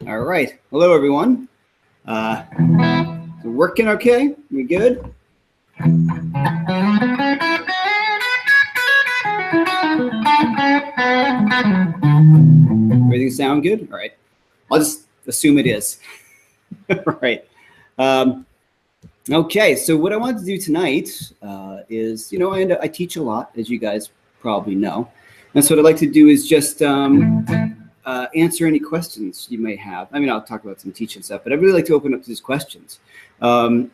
All right. Hello, everyone. Working okay? We good? Everything sound good? All right. I'll just assume it is. All right. Okay. So what I wanted to do tonight is, I teach a lot, as you guys probably know. And so what I'd like to do is just answer any questions you may have. I mean, I'll talk about some teaching stuff, but I'd really like to open up to these questions and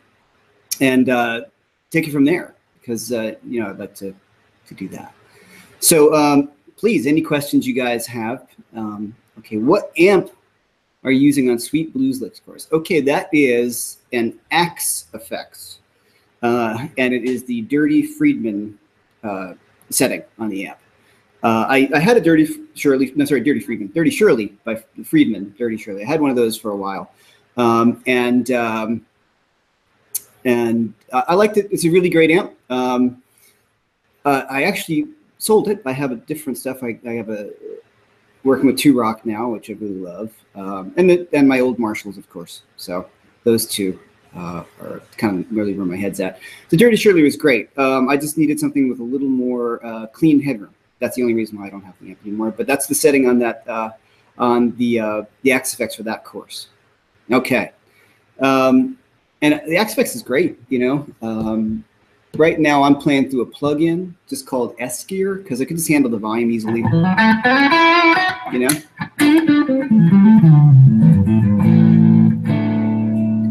take it from there because, I'd like to do that. So please, any questions you guys have. Okay, what amp are you using on Sweet Blues Licks course? Okay, that is an X Effects, and it is the Dirty Friedman setting on the amp. I had a Dirty Shirley by Friedman, Dirty Shirley. I had one of those for a while, and I liked it. It's a really great amp. I actually sold it. I have a different stuff. I have a working with 2 Rock now, which I really love, and my old Marshalls, of course. So those two are kind of really where my head's at. The Dirty Shirley was great. I just needed something with a little more clean headroom. That's the only reason why I don't have the amp anymore. But that's the setting on that on the X Effects for that course. Okay, and the X Effects is great. Right now I'm playing through a plugin just called S-Gear because I can just handle the volume easily.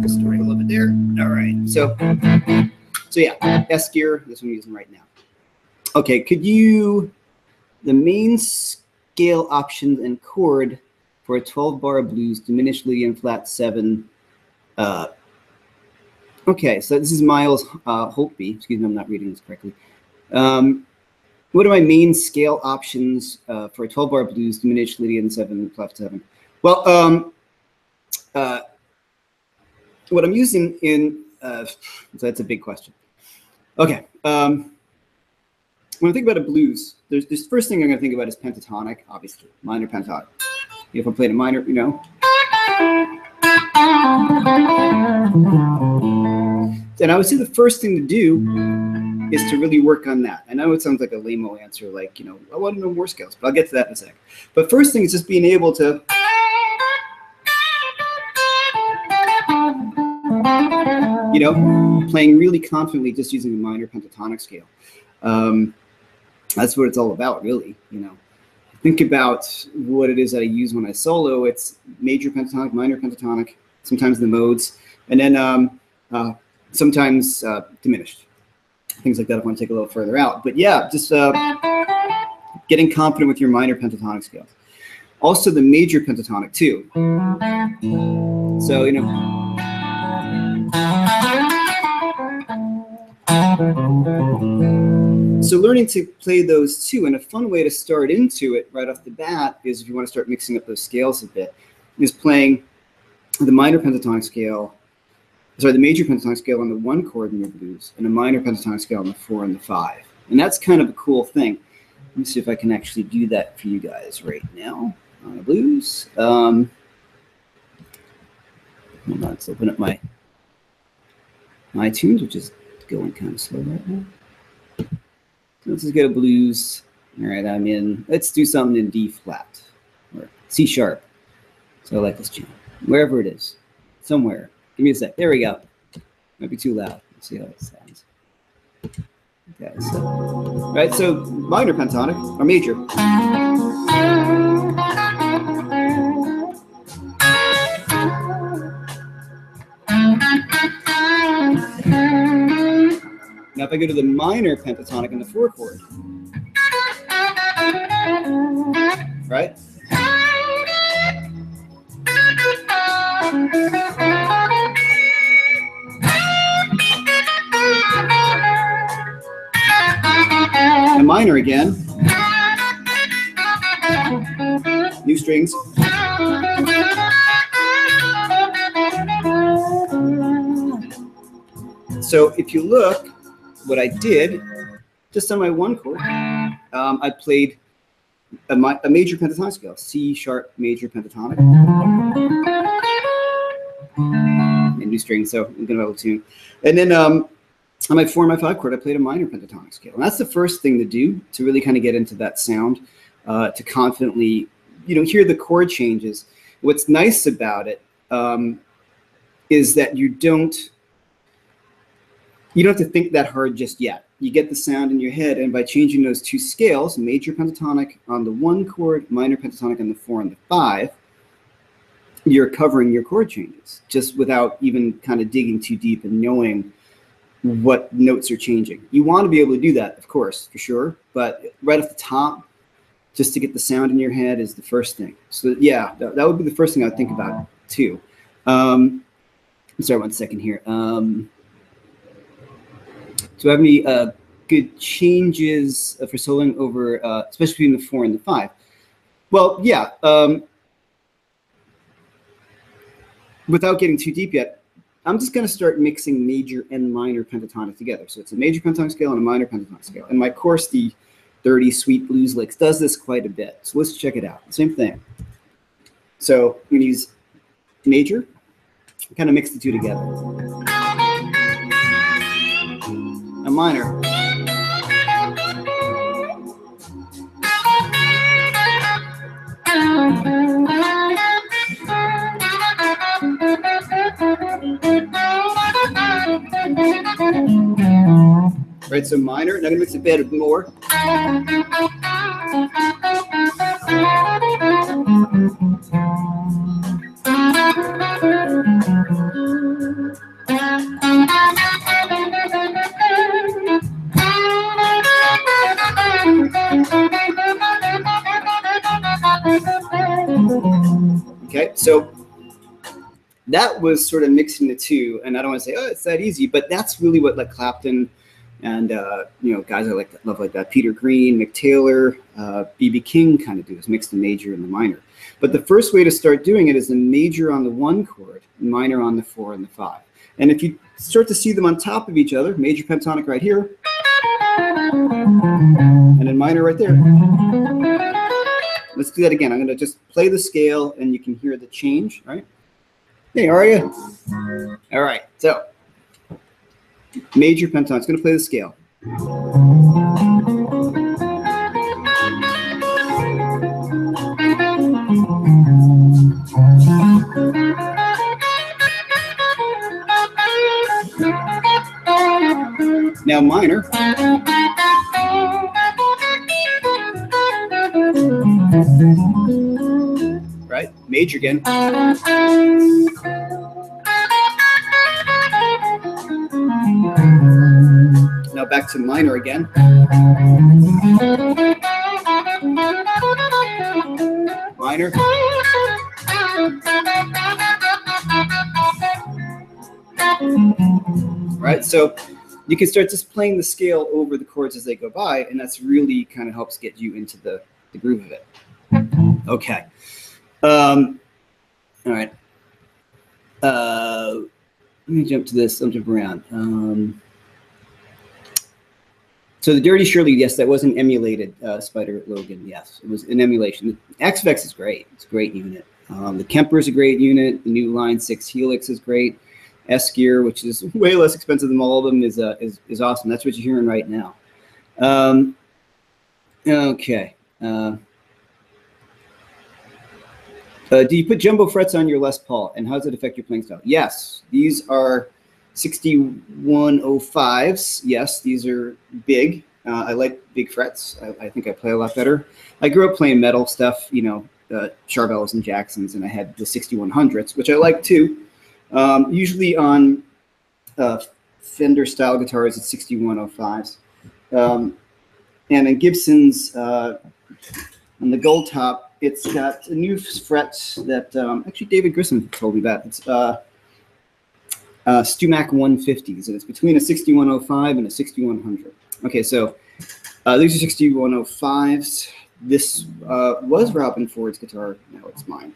Just a little bit there. All right. So yeah, S-Gear. That's what I'm using right now. Okay, the main scale options and chord for a 12-bar blues, diminished Lydian flat 7. Okay, so this is Miles Holtby. Excuse me, I'm not reading this correctly. What are my main scale options for a 12-bar blues, diminished Lydian 7, flat 7? Well, what I'm using in, so that's a big question. Okay. When I think about a blues, there's this first thing I'm going to think about is pentatonic, obviously, minor pentatonic. If I played a minor, And I would say the first thing to do is to really work on that. I know it sounds like a lame-o answer, like, I want to know more scales, but I'll get to that in a sec. But first thing is just being able to, playing really confidently just using a minor pentatonic scale. That's what it's all about, really. Think about what it is that I use when I solo. It's major pentatonic, minor pentatonic, sometimes the modes, and then sometimes diminished. Things like that if I want to take a little further out. But yeah, just getting confident with your minor pentatonic scales. Also the major pentatonic too. So, So learning to play those too, and a fun way to start into it right off the bat is, if you want to start mixing up those scales a bit, is playing the major pentatonic scale on the 1 chord in your blues, and a minor pentatonic scale on the 4 and the 5. And that's kind of a cool thing. Let me see if I can actually do that for you guys right now on the blues. Hold on, let's open up my iTunes, which is going kind of slow right now. Let's just get a blues. All right, let's do something in D flat or C sharp. So I like this jam, wherever it is, somewhere. Give me a sec. There we go. Might be too loud. Let's see how it sounds. Okay, so minor pentatonic or major. Now if I go to the minor pentatonic in the 4 chord, right? A minor again. New strings. So if you look, what I did, just on my 1 chord, I played a major pentatonic scale, C sharp major pentatonic. And new string, so I'm gonna have a tune. And then on my 4 and my 5 chord, I played a minor pentatonic scale. And that's the first thing to do to really kind of get into that sound, to confidently, hear the chord changes. What's nice about it is that you don't have to think that hard just yet. You get the sound in your head, and by changing those 2 scales, major pentatonic on the 1 chord, minor pentatonic on the 4 and the 5, you're covering your chord changes just without even kind of digging too deep and knowing what notes are changing. You want to be able to do that, of course, for sure, but right off the top, just to get the sound in your head is the first thing. So yeah, that would be the first thing I would think about too. Sorry, 1 second here. Do I have any good changes for soloing over, especially between the 4 and the 5? Well, yeah. Without getting too deep yet, I'm just going to start mixing major and minor pentatonic together. So it's a major pentatonic scale and a minor pentatonic scale. And my course, the Dirty Sweet Blues Licks, does this quite a bit. So let's check it out. Same thing. So I'm going to use major, kind of mix the 2 together. A minor. Right, so minor, and I'm gonna mix it a bit more. Okay, so that was sort of mixing the 2, and I don't want to say, oh, it's that easy, but that's really what like Clapton and guys I love like that, Peter Green, Mick Taylor, B.B. King kind of do, is mix the major and the minor. But the first way to start doing it is the major on the 1 chord, minor on the 4 and the 5. And if you start to see them on top of each other, major pentatonic right here, and then minor right there. Let's do that again. I'm going to just play the scale, and you can hear the change, right? Hey, how are you? All right, so major pentatonic. It's going to play the scale. Now minor. Right, major again. Now back to minor again. Minor. Right, so you can start just playing the scale over the chords as they go by, and that's really kind of helps get you into the groove of it. Okay. All right. Let me jump to this. I'll jump around. So the Dirty Shirley, yes, that was an emulated Spider Logan. Yes, it was an emulation. The XFX is great. It's a great unit. The Kemper is a great unit. The new Line 6 Helix is great. S-Gear, which is way less expensive than all of them, is awesome. That's what you're hearing right now. Okay. Do you put jumbo frets on your Les Paul, and how does it affect your playing style? Yes, these are 6105s. Yes, these are big. I like big frets. I think I play a lot better. I grew up playing metal stuff, Charvels and Jacksons, and I had the 6100s, which I like too. Usually on Fender style guitars, it's 6105s. And in Gibson's, on the gold top, it's got a new fret that actually David Grissom told me about. It's Stumac 150s, and it's between a 6105 and a 6100. Okay, so these are 6105s. This was Robin Ford's guitar. Now it's mine.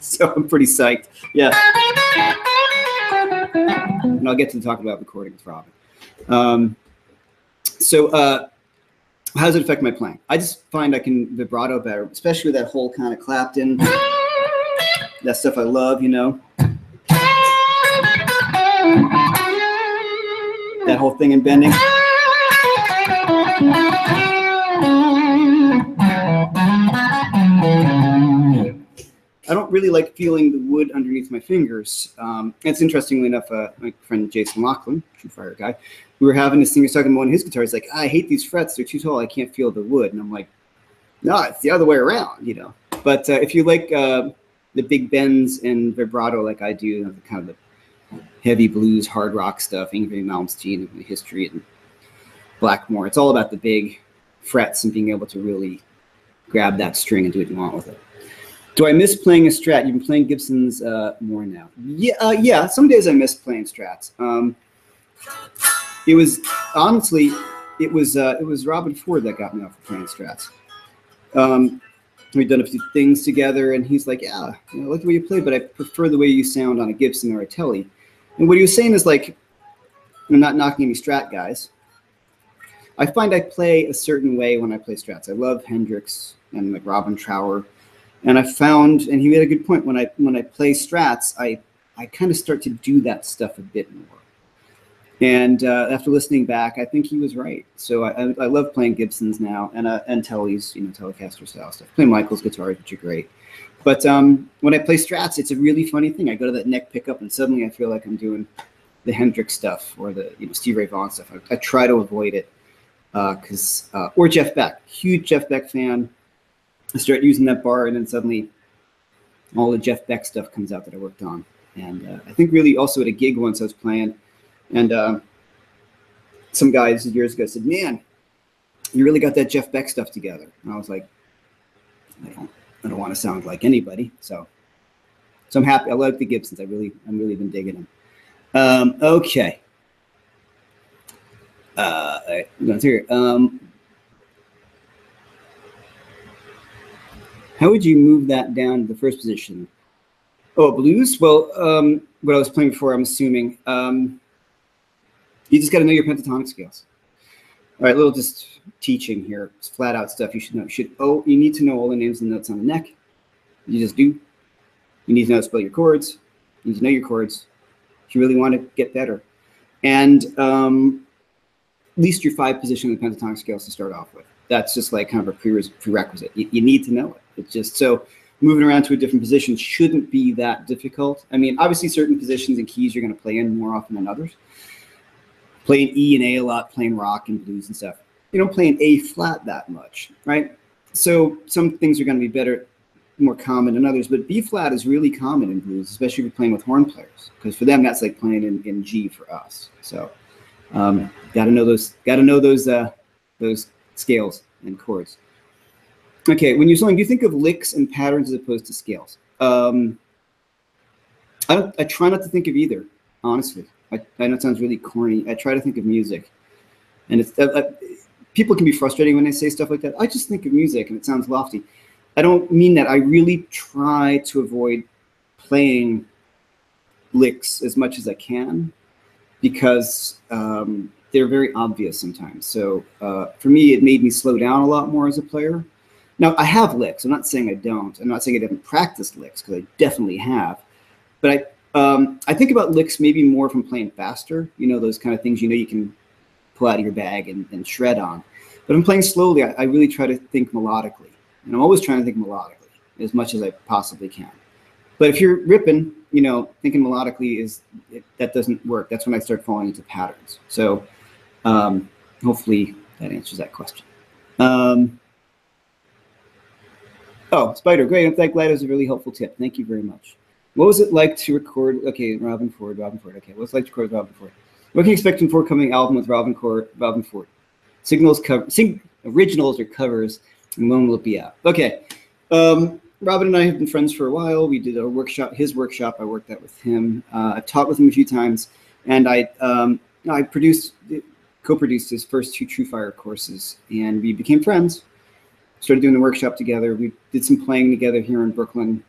So I'm pretty psyched. Yeah. And I'll get to talk about recording with Robin. How does it affect my playing? I just find I can vibrato better, especially with that whole kind of Clapton, that stuff I love, you know. That whole thing in bending. I don't really like feeling the wood underneath my fingers. It's interestingly enough, my friend Jason McErlain, TrueFire guy, we were having this thing, he was talking about one of his guitars, like, I hate these frets, they're too tall, I can't feel the wood. And I'm like, no, it's the other way around, you know. But if you like the big bends and vibrato like I do, you know, kind of the heavy blues, hard rock stuff, Ingrid Malmsteen and the history and Blackmore, it's all about the big frets and being able to really grab that string and do what you want with it. Do I miss playing a Strat? You've been playing Gibsons more now. Yeah. Some days I miss playing Strats. It was honestly, it was Robin Ford that got me off of playing Strats. We'd done a few things together, and he's like, "Yeah, you know, I like the way you play, but I prefer the way you sound on a Gibson or a Tele." And what he was saying is like, I'm not knocking any Strat guys. I find I play a certain way when I play Strats. I love Hendrix and like Robin Trower. And I found, and he made a good point, when I play Strats, I kind of start to do that stuff a bit more. And after listening back, I think he was right. So I love playing Gibsons now, and Teles, you know, Telecaster style stuff. I play Michael's guitars, which are great. But when I play Strats, it's a really funny thing. I go to that neck pickup, and suddenly I feel like I'm doing the Hendrix stuff or the Steve Ray Vaughan stuff. I try to avoid it or Jeff Beck, huge Jeff Beck fan. I start using that bar, and then suddenly all the Jeff Beck stuff comes out that I worked on. And I think really also at a gig once I was playing, and some guys years ago said, "Man, you really got that Jeff Beck stuff together." And I was like, I don't want to sound like anybody. So I'm happy. I like the Gibsons. I'm really been digging them. Okay. All right, going through here. How would you move that down to the first position? Oh, blues? Well, what I was playing before, I'm assuming. You just got to know your pentatonic scales. All right, little just teaching here. It's flat out stuff you should know. You need to know all the names and notes on the neck. You just do. You need to know how to spell your chords. You need to know your chords if you really want to get better. And at least your 5 position of the pentatonic scales to start off with. That's just like kind of a prerequisite. You need to know it. It's just so moving around to a different position shouldn't be that difficult. I mean, obviously certain positions and keys you're going to play in more often than others. Playing E and A a lot, playing rock and blues and stuff. You don't play an A flat that much, right? So some things are going to be better, more common than others, but B flat is really common in blues, especially if you're playing with horn players, because for them that's like playing in G for us. So got to know those scales and chords. Okay, when you're soloing, do you think of licks and patterns as opposed to scales? I try not to think of either, honestly. I know it sounds really corny. I try to think of music, and it's people can be frustrating when they say stuff like that. I just think of music, and it sounds lofty. I don't mean that. I really try to avoid playing licks as much as I can because they're very obvious sometimes. So for me, it made me slow down a lot more as a player. Now, I have licks. I'm not saying I don't. I'm not saying I haven't practiced licks, because I definitely have. But I think about licks maybe more from playing faster, you know, those kind of things you can pull out of your bag and shred on. But I'm playing slowly. I really try to think melodically. And I'm always trying to think melodically as much as I possibly can. But if you're ripping, thinking melodically, that doesn't work. That's when I start falling into patterns. So hopefully that answers that question. Oh, Spider, great. I'm glad it was a really helpful tip. Thank you very much. What was it like to record? Okay, Robin Ford. Okay, what's it like to record with Robin Ford? What can you expect from forthcoming album with Robin Ford? Originals or covers, and when will it be out? Okay, Robin and I have been friends for a while. We did a workshop, his workshop. I worked that with him. I've taught with him a few times, and I co-produced his first 2 TrueFire courses, and we became friends. Started doing the workshop together. We did some playing together here in Brooklyn,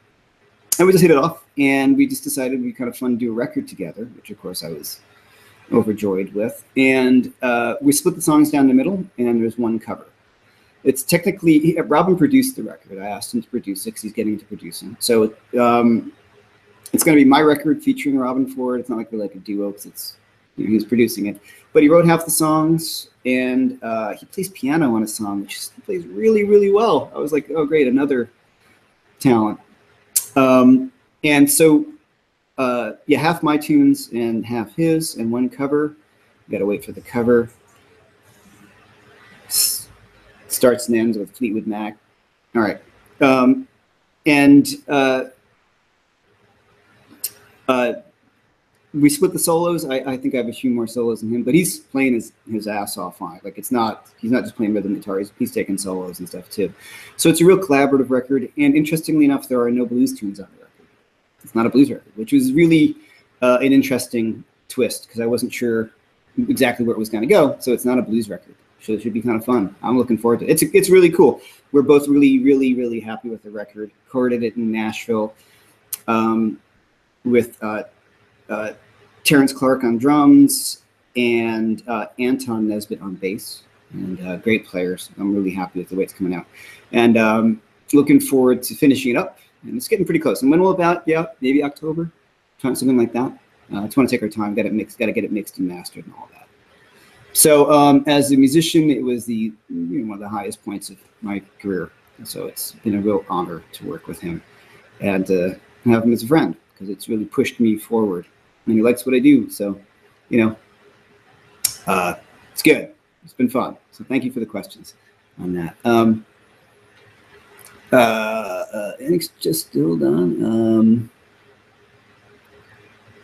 and we just hit it off. And we just decided it'd be kind of fun to do a record together, which of course I was overjoyed with. And we split the songs down the middle, and there's one cover. It's technically, Robin produced the record. I asked him to produce it because he's getting into producing. So it's going to be my record featuring Robin Ford. It's not like we're like a duo because it's, you know, he's producing it. But he wrote half the songs, and he plays piano on a song, which he plays really, really well. I was like, oh, great, another talent. And so, yeah, half my tunes and half his, and one cover. You got to wait for the cover. Starts and ends with Fleetwood Mac. All right. We split the solos. I think I have a few more solos than him, but he's playing his ass off on it. Like he's not just playing rhythm guitar. He's taking solos and stuff too. So it's a real collaborative record. And interestingly enough, there are no blues tunes on the record. It's not a blues record, which was really an interesting twist because I wasn't sure exactly where it was going to go. So it's not a blues record. So it should be kind of fun. I'm looking forward to it. It's really cool. We're both really, really, really happy with the record. Recorded it in Nashville with Terrence Clark on drums and Anton Nesbitt on bass, and great players. I'm really happy with the way it's coming out, and looking forward to finishing it up. And it's getting pretty close. And when will about, yeah, maybe October, something like that. Just want to take our time, got to get it mixed and mastered and all that. So as a musician, it was one of the highest points of my career. So it's been a real honor to work with him and have him as a friend because it's really pushed me forward. And he likes what I do. So, you know, it's good. It's been fun. So thank you for the questions on that. Eric's just still done.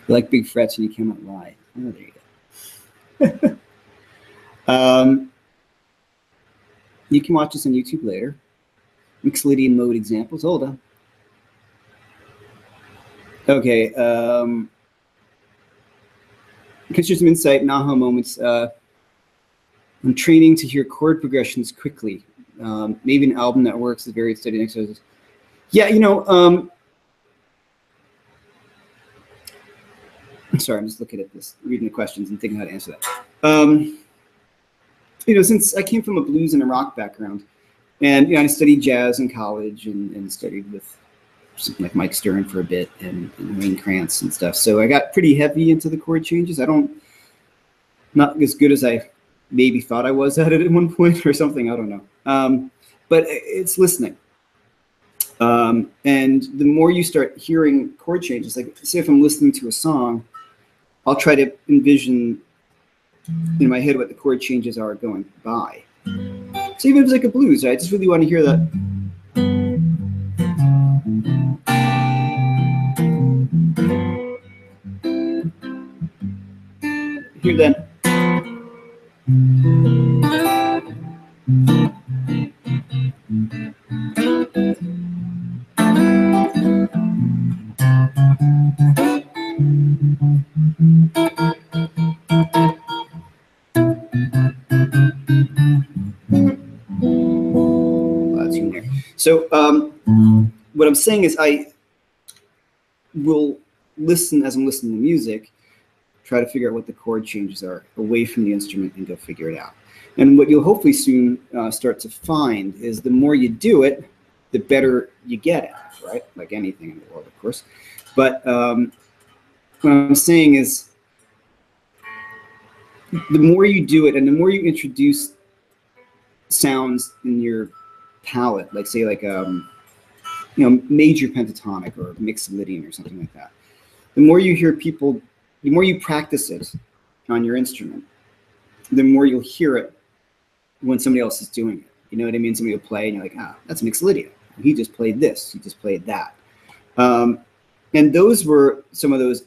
You like big frets and you cannot lie. Oh, there you go. You can watch this on YouTube later. Mixolydian mode examples. Hold on. Okay. Because there's some insight and aha moments. I'm training to hear chord progressions quickly. Maybe an album that works with various study exercises. Yeah, you know, I'm sorry, I'm just looking at this, reading the questions and thinking how to answer that. You know, since I came from a blues and a rock background, and you know, I studied jazz in college and studied with something like Mike Stern for a bit and Wayne Krantz and stuff. So I got pretty heavy into the chord changes. Not as good as I maybe thought I was at it at one point or something. I don't know. But it's listening. And the more you start hearing chord changes, like say if I'm listening to a song, I'll try to envision in my head what the chord changes are going by. So even if it's like a blues, I just really want to hear that. Hear that. So what I'm saying is I will listen as I'm listening to music, try to figure out what the chord changes are away from the instrument and go figure it out. And what you'll hopefully soon start to find is the more you do it, the better you get at it, right? Like anything in the world, of course. But what I'm saying is the more you do it and the more you introduce sounds in your palette, like say like you know, major pentatonic or mixolydian or something like that, the more you hear people, the more you practice it on your instrument, the more you'll hear it when somebody else is doing it. You know what I mean? Somebody will play and you're like, ah, that's mixolydian. He just played this, he just played that. And those were some of those,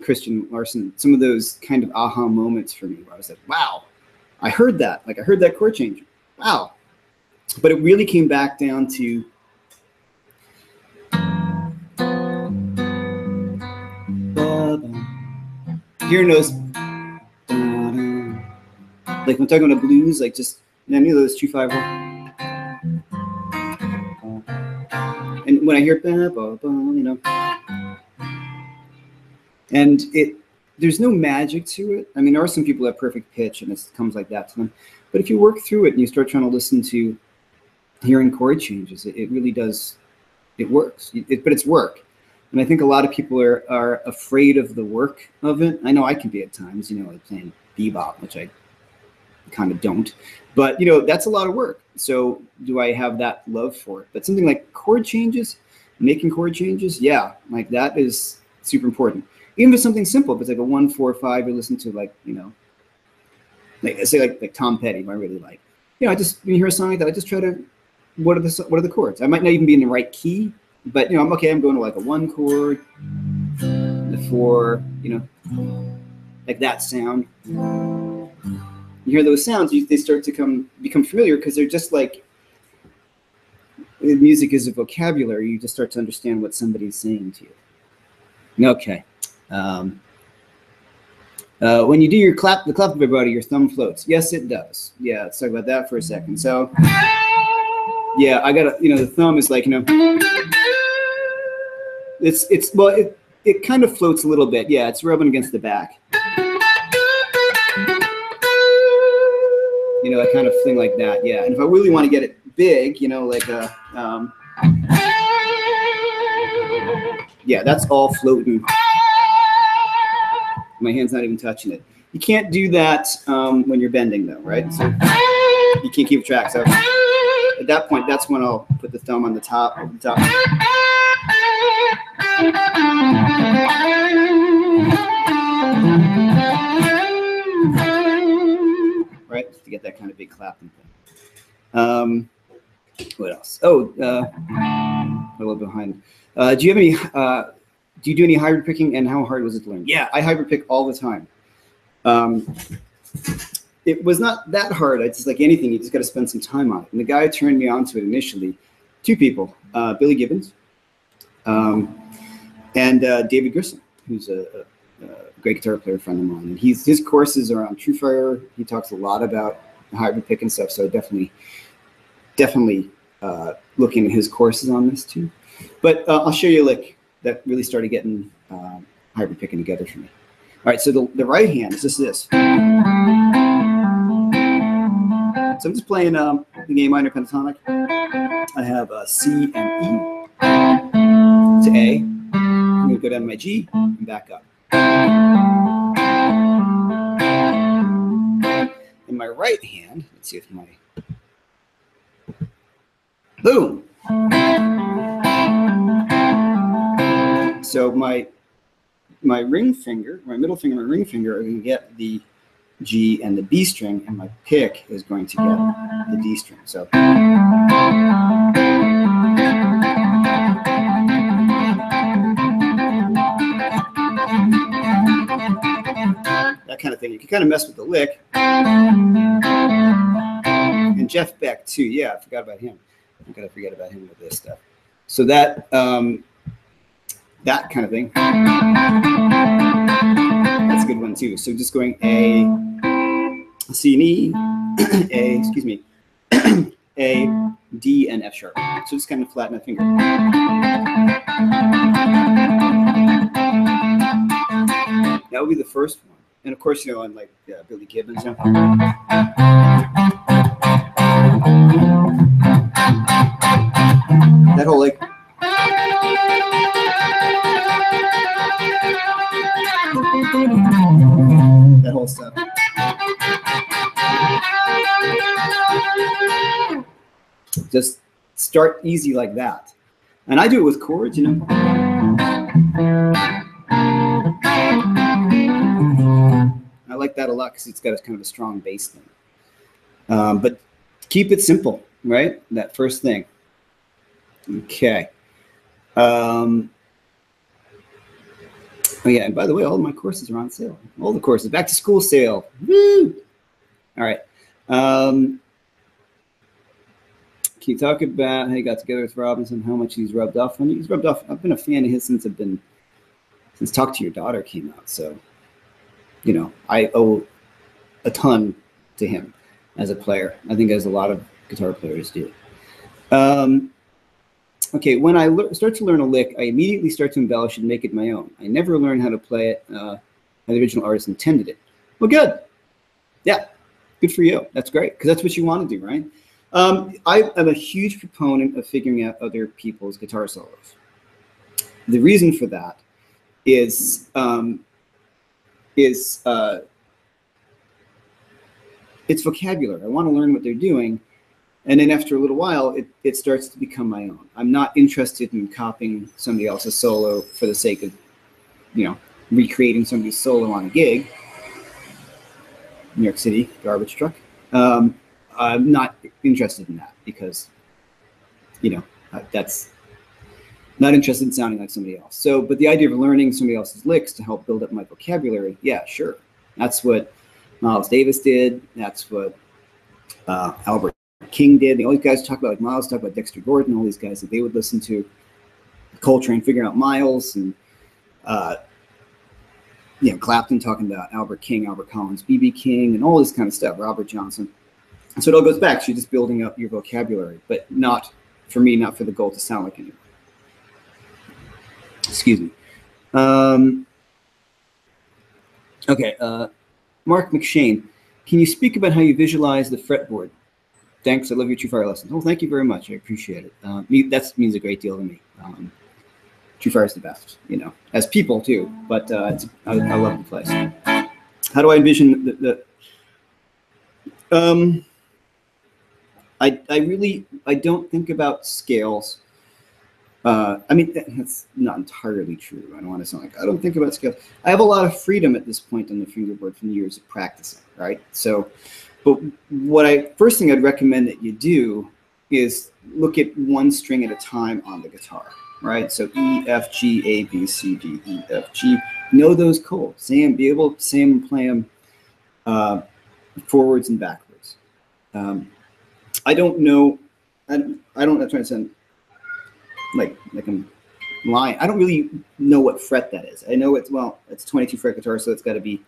Christian Larson, some of those kind of aha moments for me where I was like, wow, I heard that. Like I heard that chord change. Wow. But it really came back down to hearing those, like when talking about blues, like just, you know, I knew those TrueFire. And when I hear, you know, and there's no magic to it. I mean, there are some people that have perfect pitch and it comes like that to them. But if you work through it and you start trying to listen to hearing chord changes, it really does, it works. But it's work. And I think a lot of people are afraid of the work of it. I know I can be at times, you know, like playing bebop, which I kind of don't. But, you know, that's a lot of work. So do I have that love for it? But something like chord changes, making chord changes, yeah, like that is super important. Even if it's something simple, if it's like a 1, 4, 5, you listen to, like, you know, like say like Tom Petty, who I really like. You know, I just, when you hear a song like that, I just try to, what are the chords? I might not even be in the right key, but, you know, I'm going to like a 1 chord, the 4, you know, like that sound. You hear those sounds, they start to become familiar, because they're just like, music is a vocabulary. You just start to understand what somebody's saying to you. Okay. When you do your clap, the clap of everybody, your thumb floats. Yes, it does. Yeah, let's talk about that for a second. So, yeah, I gotta, you know, the thumb is like, you know, well, it kind of floats a little bit. Yeah, it's rubbing against the back. You know, that kind of thing like that. Yeah, and if I really want to get it big, you know, like a, yeah, that's all floating. My hand's not even touching it. You can't do that when you're bending, though, right? So you can't keep track. So at that point, that's when I'll put the thumb on the top of the top. Right, to get that kind of big clapping thing. What else? Oh, a little behind. Do you have any? Do you do any hybrid picking, and how hard was it to learn? Yeah, I hybrid pick all the time. It was not that hard. It's just like anything, you just got to spend some time on it. And the guy who turned me on to it initially, 2 people, Billy Gibbons and David Grissom, who's a great guitar player friend of mine. And his courses are on TrueFire. He talks a lot about hybrid pick and stuff. So definitely looking at his courses on this too. But I'll show you a lick that really started getting hybrid picking together for me. All right, so the right hand is just this. So I'm just playing the A minor pentatonic. I have C and E to A. I'm going to go down to my G and back up. In my right hand, let's see if my, boom. So my ring finger, my middle finger, my ring finger are going to get the G and the B string, and my pick is going to get the D string. So that kind of thing. You can kind of mess with the lick. And Jeff Beck too. Yeah, I forgot about him. I'm gonna forget about him with this stuff. So that that kind of thing. That's a good one too. So just going A, C and E, A, excuse me, A, D, and F sharp. So just kind of flatten my finger. That would be the first one. And of course, you know, on like Billy Gibbons. You know? That whole like. That whole stuff. Just start easy like that. And I do it with chords, you know. I like that a lot because it's got a kind of a strong bass thing. But keep it simple, right? That first thing. Okay. Oh yeah, and by the way, all of my courses are on sale. All the courses, back to school sale. Woo! All right. Can you talk about how you got together with Robinson, how much he's rubbed off on you? He's rubbed off. I've been a fan of his since Talk to Your Daughter came out. So, you know, I owe a ton to him as a player. I think as a lot of guitar players do. Okay, when I start to learn a lick, I immediately start to embellish and make it my own. I never learn how to play it how the original artist intended it. Well, good. Yeah. Good for you. That's great, because that's what you want to do, right? I am a huge proponent of figuring out other people's guitar solos. The reason for that is it's vocabulary. I want to learn what they're doing, and then after a little while, it starts to become my own. I'm not interested in copying somebody else's solo for the sake of, recreating somebody's solo on a gig. New York City garbage truck. I'm not interested in that because, that's not interested in sounding like somebody else. So, but the idea of learning somebody else's licks to help build up my vocabulary, yeah, sure. That's what Miles Davis did. That's what Albert King did. All these guys talk about, like Miles talk about Dexter Gordon, all these guys that they would listen to. Coltrane figuring out Miles, and Clapton talking about Albert King, Albert Collins, B.B. King, and all this kind of stuff, Robert Johnson. And so it all goes back to just building up your vocabulary, but not, for me, not for the goal to sound like anyone. Excuse me. Okay, Mark McShane, can you speak about how you visualize the fretboard? Thanks, I love your TrueFire lessons. Oh, thank you very much, I appreciate it. That means a great deal to me. TrueFire is the best, as people too, but I love the place. How do I envision the I don't think about scales. I mean, that's not entirely true. I don't want to sound like I don't think about scales. I have a lot of freedom at this point on the fingerboard from years of practicing, right? So, but first thing I'd recommend that you do is look at one string at a time on the guitar, right? So E, F, G, A, B, C, D, E, F, G. Know those chords. Be able to say them and play them forwards and backwards. I don't know. I'm trying to sound like I'm lying. I don't really know what fret that is. I know it's 22 fret guitar, so it's got to be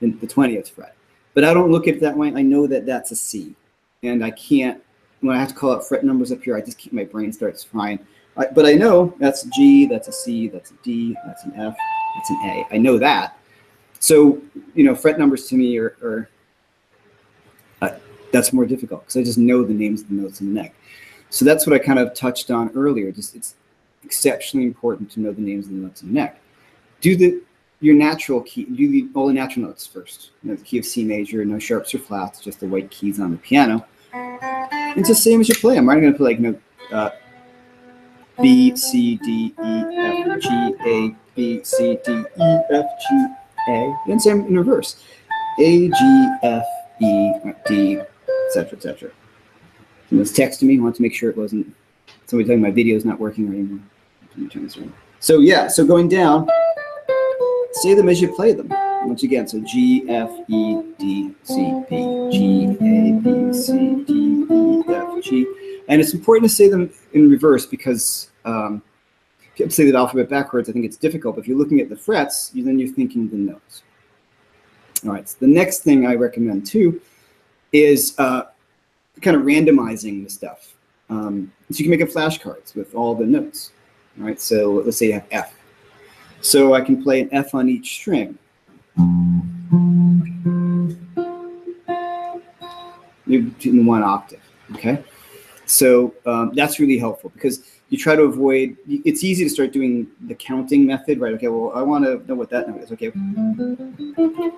the 20th fret. But I don't look at it that way. I know that that's a C, and I can't. When I have to call out fret numbers up here, I just keep my brain starts frying. But I know that's a G, that's a C, that's a D, that's an F, that's an A. I know that. So fret numbers to me are that's more difficult because I just know the names of the notes in the neck. So that's what I kind of touched on earlier. Just it's exceptionally important to know the names of the notes in the neck. Do your natural key. Do all the natural notes first. The key of C major, no sharps or flats, just the white keys on the piano. It's the same as you play them. I'm going to play B, C, D, E, F, G, A, B, C, D, E, F, G, A. And same in reverse. A, G, F, E, D, etc., etc. Someone was texting me, wanted to make sure it wasn't somebody telling my video's not working anymore. Let me turn this around. So yeah, so going down, say them as you play them. Once again, so G, F, E, D, C, B, G, A, B, C, D, E, F, G. And it's important to say them in reverse because if you have to say the alphabet backwards, I think it's difficult. But if you're looking at the frets, then you're thinking the notes. All right, so the next thing I recommend too is kind of randomizing the stuff. So you can make up flashcards with all the notes. All right, so let's say you have F. So I can play an F on each string. In one octave, okay? So that's really helpful because you try to avoid, it's easy to start doing the counting method, right? Okay, well, I want to know what that note is, okay?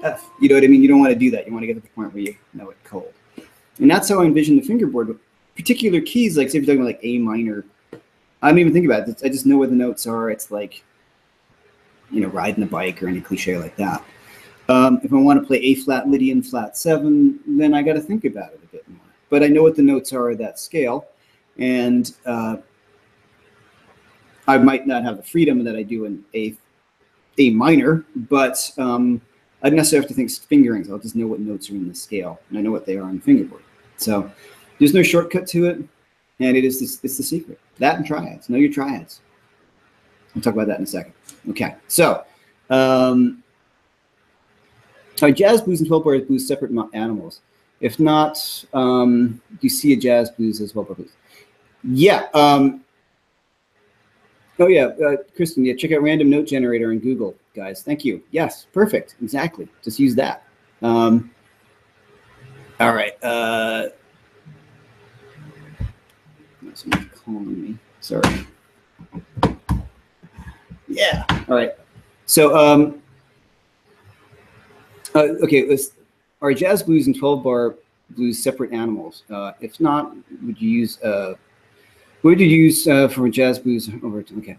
F, you know what I mean? You don't want to do that. You want to get to the point where you know it cold. And that's how I envision the fingerboard with particular keys, like say if you're talking about like A minor, I don't even think about it. I just know where the notes are. It's like, riding a bike or any cliche like that. If I want to play A flat Lydian flat 7, then I got to think about it a bit more. But I know what the notes are at that scale, and I might not have the freedom that I do in A minor, but I don't necessarily have to think fingerings. I'll just know what notes are in the scale, and I know what they are on the fingerboard. So there's no shortcut to it, and it's the secret. That and triads. Know your triads. We'll talk about that in a second. Okay, so are jazz blues and 12-bar blues separate animals? If not, do you see a jazz blues as 12-bar blues? Yeah. Oh yeah, Kristen. Yeah, check out Random Note Generator on Google, guys. Thank you. Yes, perfect. Exactly. Just use that. All right. Someone's calling me. Sorry. Yeah. All right. So, okay. Are jazz blues and 12-bar blues separate animals? If not, would you use what would you use for jazz blues over? Okay.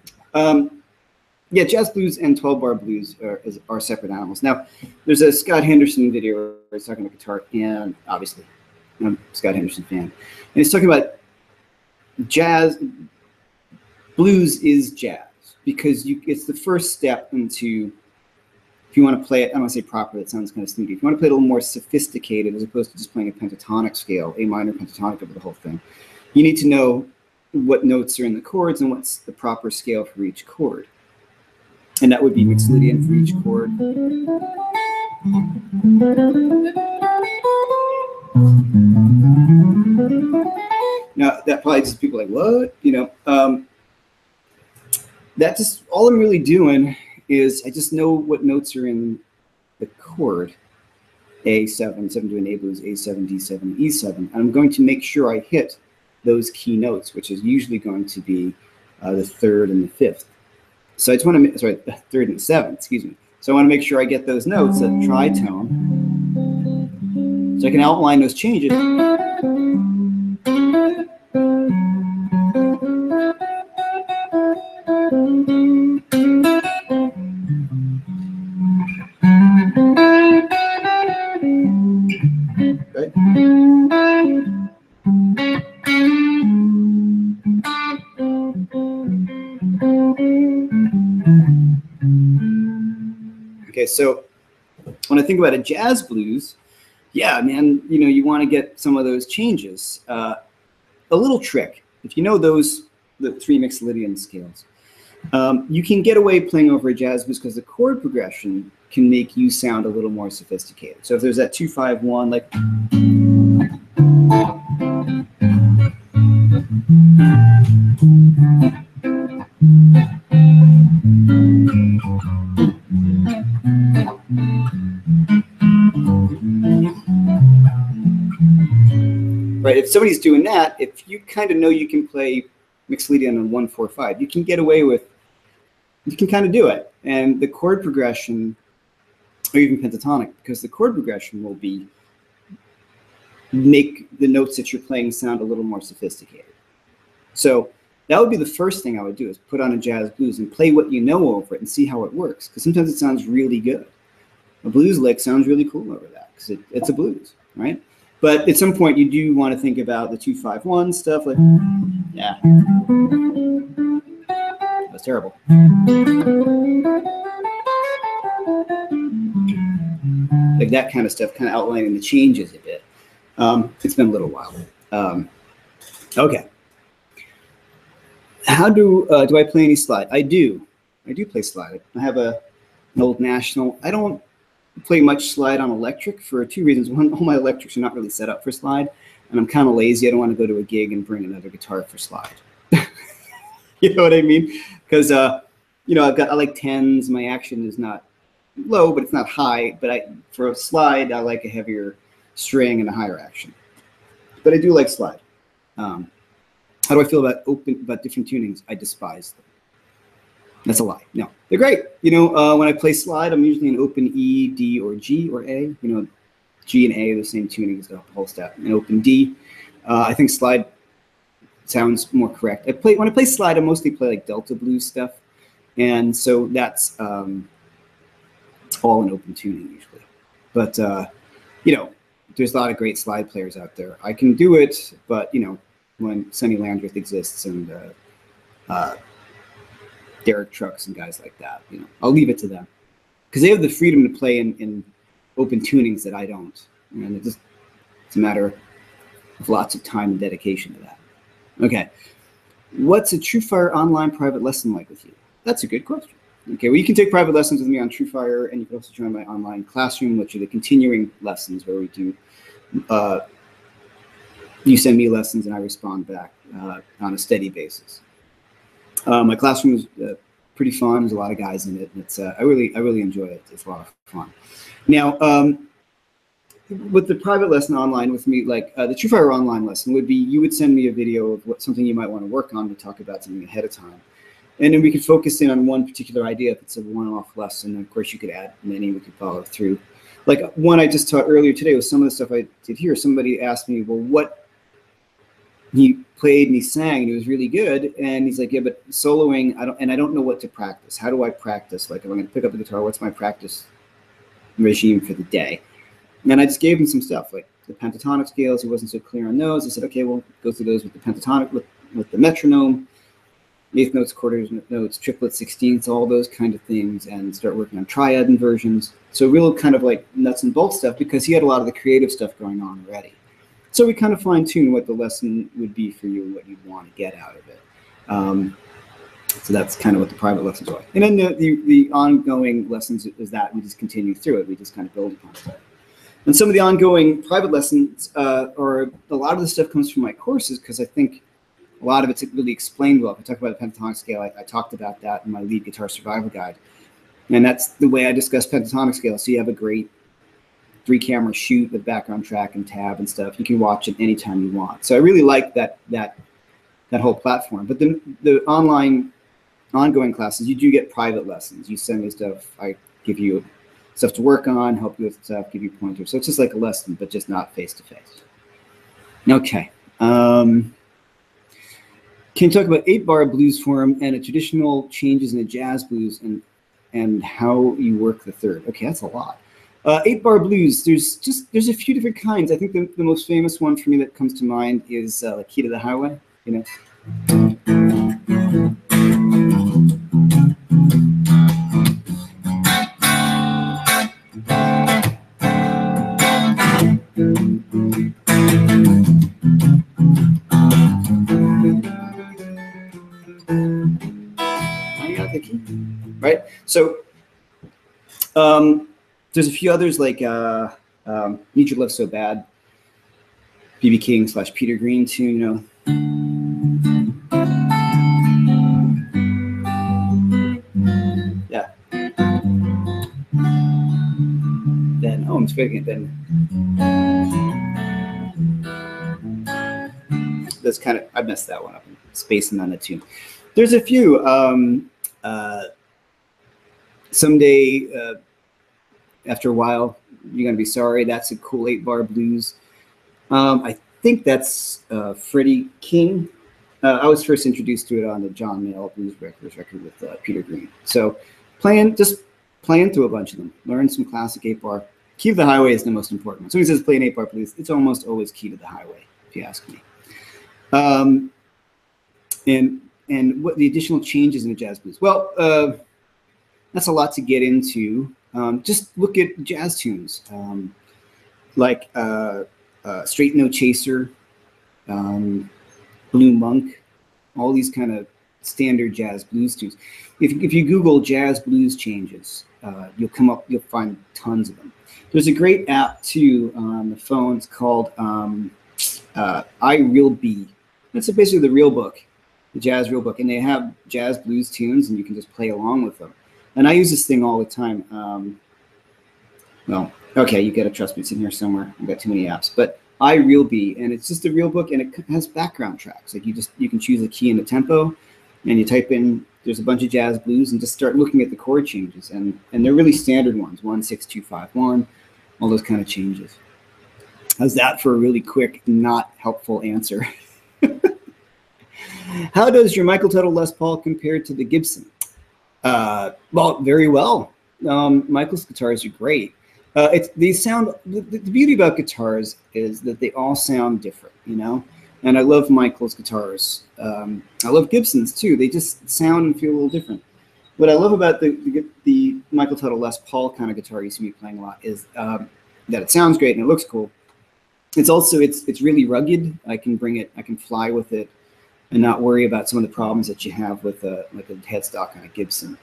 Yeah, jazz blues and 12-bar blues are separate animals. Now, there's a Scott Henderson video where he's talking about guitar, and obviously, I'm a Scott Henderson fan, and he's talking about jazz. Blues is jazz because it's the first step into, if you want to play it, I don't want to say proper, that sounds kind of snooty. If you want to play it a little more sophisticated as opposed to just playing a pentatonic scale, A minor pentatonic over the whole thing, you need to know what notes are in the chords and what's the proper scale for each chord. And that would be mixolydian for each chord. Now, that probably just people like, what? You know, that just, all I'm really doing is I just know what notes are in the chord. A7, 7 to an A blues, A7, D7, E7. And I'm going to make sure I hit those key notes, which is usually going to be the third and the fifth. So I just want to, sorry, the third and the seventh, excuse me. So I want to make sure I get those notes, that tritone, so I can outline those changes. Right? Okay, so when I think about a jazz blues, yeah, man, you know, you want to get some of those changes. A little trick, if you know those, the 3 mixolydian scales, you can get away playing over a jazz blues because the chord progression can make you sound a little more sophisticated. So if there's that 2-5-1, like, right, if somebody's doing that, if you kind of know you can play mixolydian on 1-4-5, you can get away with, you can kind of do it. And the chord progression, or even pentatonic, because the chord progression will be, make the notes that you're playing sound a little more sophisticated. So that would be the first thing I would do, is put on a jazz blues and play what you know over it and see how it works. Because sometimes it sounds really good. A blues lick sounds really cool over that because it's a blues, right? But at some point you do want to think about the 2-5-1 stuff, like, yeah. That's terrible. Like that kind of stuff, kind of outlining the changes a bit. It's been a little while. Okay. How do I play any slide? I do play slide. I have an old National. I don't play much slide on electric for 2 reasons. One, all my electrics are not really set up for slide, and I'm kind of lazy. I don't want to go to a gig and bring another guitar for slide. You know what I mean? Because you know, I like 10s. My action is not low, but it's not high. But for a slide, I like a heavier string and a higher action. But I do like slide. How do I feel about different tunings? I despise them. That's a lie. No, they're great. You know, when I play slide, I'm usually in open E, D, or G, or A. You know, G and A are the same tuning as the whole step. And open D, I think slide sounds more correct. When I play slide, I mostly play like Delta blues stuff, and so that's all in open tuning usually. But you know, there's a lot of great slide players out there. I can do it, but you know, when Sonny Landreth exists and Derek Trucks and guys like that, you know, I'll leave it to them because they have the freedom to play in open tunings that I don't, and it's a matter of lots of time and dedication to that. Okay, what's a TrueFire online private lesson like with you? That's a good question. Okay, well, you can take private lessons with me on TrueFire, and you can also join my online classroom, which are the continuing lessons where we do, you send me lessons and I respond back on a steady basis. My classroom is pretty fun. There's a lot of guys in it. And it's I really enjoy it. It's a lot of fun. Now, with the private lesson online with me, like the TrueFire online lesson would be, you would send me a video of something you might want to work on. We talk about something ahead of time. And then we could focus in on one particular idea if it's a one-off lesson. And of course, you could add many, we could follow through. Like one I just taught earlier today was some of the stuff I did here. Somebody asked me, well, what he played and he sang and he was really good. And he's like, yeah, but soloing, I don't know what to practice. How do I practice? Like, if I'm going to pick up the guitar, what's my practice regime for the day? And I just gave him some stuff, like the pentatonic scales. He wasn't so clear on those. I said, okay, we'll go through those with the pentatonic, with the metronome, eighth notes, quarters notes, triplets, sixteenths, all those kind of things, and start working on triad inversions. So real kind of like nuts and bolts stuff, because he had a lot of the creative stuff going on already. So we kind of fine-tune what the lesson would be for you and what you'd want to get out of it. So that's kind of what the private lessons are like. And then the ongoing lessons is that we just continue through it. We just kind of build upon stuff. And some of the ongoing private lessons, or a lot of the stuff comes from my courses, because I think a lot of it's really explained well. If I talk about the pentatonic scale, I talked about that in my lead guitar survival guide. And that's the way I discuss pentatonic scale. So you have a great 3-camera shoot with background track and tab and stuff. You can watch it anytime you want. So I really like that whole platform. But the ongoing classes, you do get private lessons. You send me stuff. I give you stuff to work on, help you with stuff, give you pointers. So it's just like a lesson, but just not face-to-face. Okay. Can you talk about 8-bar blues form and a traditional changes in the jazz blues and how you work the third? Okay, that's a lot. 8-bar blues, there's a few different kinds. I think the most famous one for me that comes to mind is like Key to the Highway, you know. Right? So there's a few others like Need Your Love So Bad, B.B. King / Peter Green tune, you know. Yeah. Then, oh, I'm speaking it then. That's kind of, I messed that one up, spacing on the tune. There's a few. Someday, after a while, you're gonna be sorry. That's a cool 8-bar blues. I think that's Freddie King. I was first introduced to it on the John Mayall Blues Records record with Peter Green. So just playing through a bunch of them, learn some classic 8-bar. Key to the Highway is the most important one. So he says play an 8-bar blues. It's almost always Key to the Highway, if you ask me. And what the additional changes in the jazz blues? Well, that's a lot to get into. Just look at jazz tunes, like Straight No Chaser, Blue Monk, all these kind of standard jazz blues tunes. If you Google jazz blues changes, you'll find tons of them. There's a great app too on the phone. It's called iRealB. That's basically the real book, the jazz real book, and they have jazz blues tunes, and you can just play along with them. And I use this thing all the time. Well, okay, you gotta trust me, it's in here somewhere. I've got too many apps, but iRealB, and it's just a real book, and it has background tracks. Like you can choose a key and a tempo, and you type in, there's a bunch of jazz blues, and just start looking at the chord changes, and they're really standard ones, 1, 6, 2, 5, 1, all those kind of changes. How's that for a really quick, not helpful answer? How does your Michael Tuttle Les Paul compare to the Gibson? Well, very well. Michael's guitars are great. They sound, the beauty about guitars is that they all sound different, you know? And I love Michael's guitars. I love Gibson's too. They just sound and feel a little different. What I love about the Michael Tuttle Les Paul kind of guitar you see me playing a lot is that it sounds great and it looks cool. It's also, it's really rugged. I can bring it, I can fly with it and not worry about some of the problems that you have with like a headstock on a Gibson.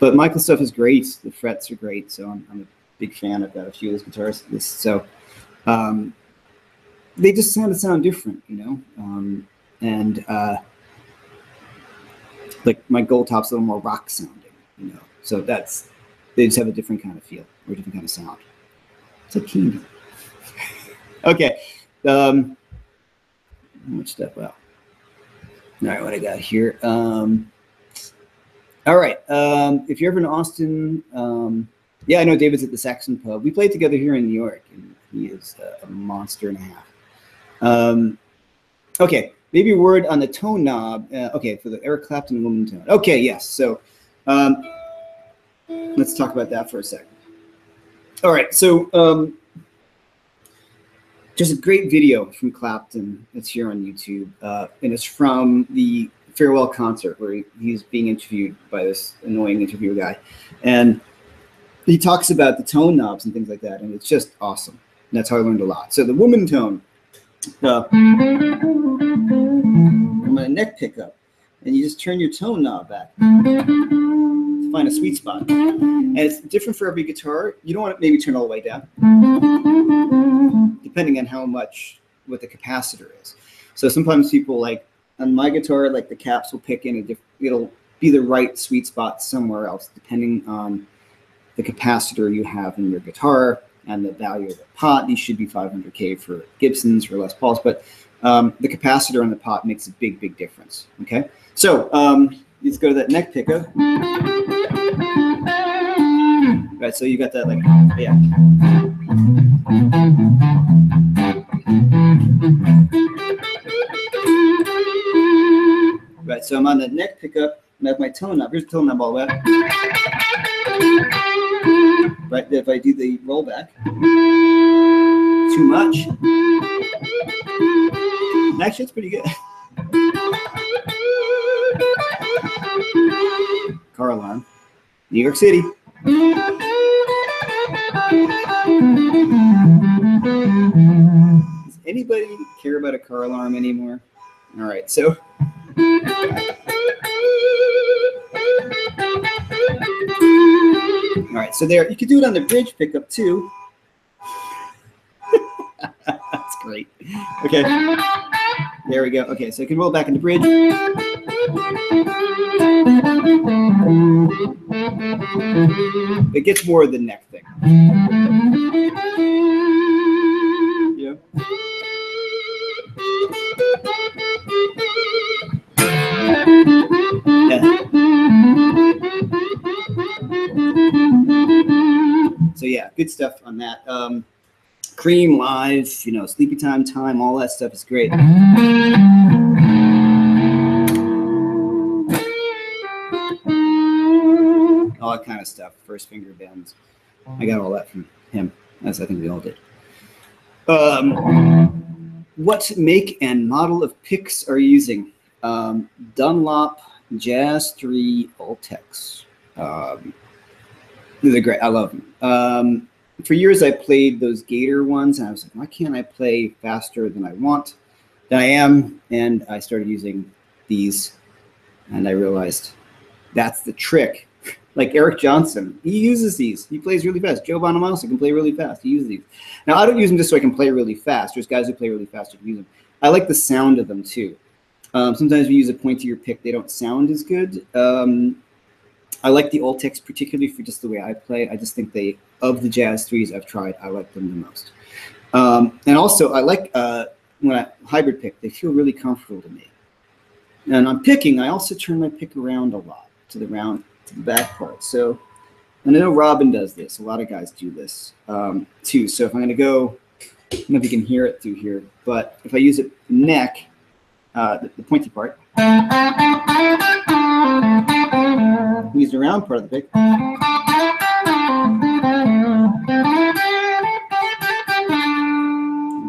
But Michael's stuff is great. The frets are great, so I'm a big fan. I've got a few of his guitars. So they just sound different, you know. Like my Gold Top's a little more rock sounding, you know. So they just have a different kind of feel or a different kind of sound. It's a key. Okay. How much stuff? Well, all right, what I got here. All right. If you're ever in Austin, yeah, I know David's at the Saxon Pub. We played together here in New York, and he is a monster and a half. Okay, maybe a word on the tone knob. Okay, for the Eric Clapton woman tone. Okay, yes. So let's talk about that for a second. All right, so there's a great video from Clapton that's here on YouTube, and it's from the farewell concert where he's being interviewed by this annoying interviewer guy. And he talks about the tone knobs and things like that, and it's just awesome. And that's how I learned a lot. So the woman tone, I'm on a neck pickup, and you just turn your tone knob back to find a sweet spot. And it's different for every guitar. You don't want to maybe turn all the way down, depending on how much, what the capacitor is. So sometimes people, like on my guitar, like the caps will pick in it'll be the right sweet spot somewhere else, depending on the capacitor you have in your guitar and the value of the pot. These should be 500K for Gibsons or Les Pauls, but the capacitor on the pot makes a big, big difference. Okay, so let's go to that neck pickup. Right, so you got that, like, yeah. Right, so I'm on the neck pickup, and I have my tone knob. Here's the tone knob all the way. Right, if I do the rollback, too much. Actually, it's pretty good. Car alarm, New York City. Does anybody care about a car alarm anymore? All right, so. All right, so there, you could do it on the bridge pickup too. That's great. Okay, there we go. Okay, so you can roll back in the bridge. It gets more of the neck thing. Yeah. So yeah, good stuff on that. Cream, Live, you know, Sleepy Time, all that stuff is great. All that kind of stuff. First finger bends. I got all that from him, as I think we all did. What make and model of picks are you using? Dunlop Jazz 3 Ultex. They're great. I love them. For years, I played those Gator ones, and I was like, why can't I play faster than I am? And I started using these, and I realized that's the trick. Like Eric Johnson, he uses these. He plays really fast. Joe Bonamassa can play really fast. He uses these. Now, I don't use them just so I can play really fast. There's guys who play really fast who can use them. I like the sound of them, too. Sometimes we use a pointier pick. They don't sound as good. I like the Ultex particularly for just the way I play. I just think of the Jazz 3s I've tried, I like them the most. And also, I like when I hybrid pick, they feel really comfortable to me. And on picking, I also turn my pick around a lot to the back part. So, and I know Robin does this. A lot of guys do this too. So if I'm going to go, I don't know if you can hear it through here, but if I use it neck, the pointy part, use the round part of the pick.